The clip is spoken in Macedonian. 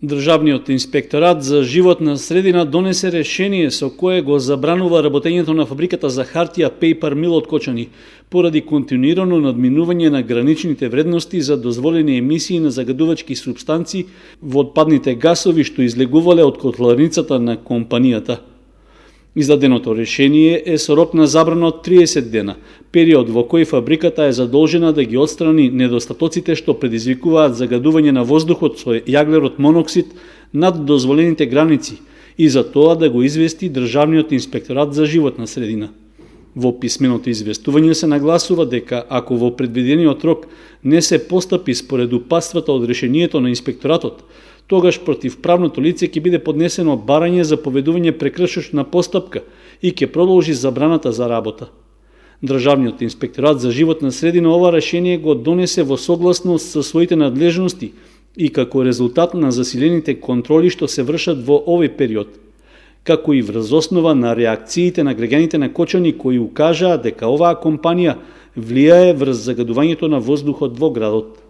Државниот инспекторат за животна средина донесе решение со кое го забранува работењето на фабриката за хартија Paper Mill од Кочани, поради континуирано надминување на граничните вредности за дозволени емисии на загадувачки супстанции во отпадните гасови што излегувале од котларницата на компанијата. Издаденото решение е со рок на забрана од 30 дена, период во кој фабриката е задолжена да ги отстрани недостатоците што предизвикуваат загадување на воздухот со јаглерод моноксид над дозволените граници и за тоа да го извести Државниот инспекторат за животна средина. Во писменото известување се нагласува дека ако во предвидениот рок не се постапи според упатствата од решението на инспекторатот, тогаш против правното лице ќе биде поднесено барање за поведување прекршочна постапка и ќе продолжи забраната за работа. Државниот инспекторат за животна средина ова решение го донесе во согласност со своите надлежности и како резултат на засилените контроли што се вршат во овој период, како и врз основа на реакциите на граѓаните на Кочани кои укажаа дека оваа компанија влијае врз загадувањето на воздухот во градот.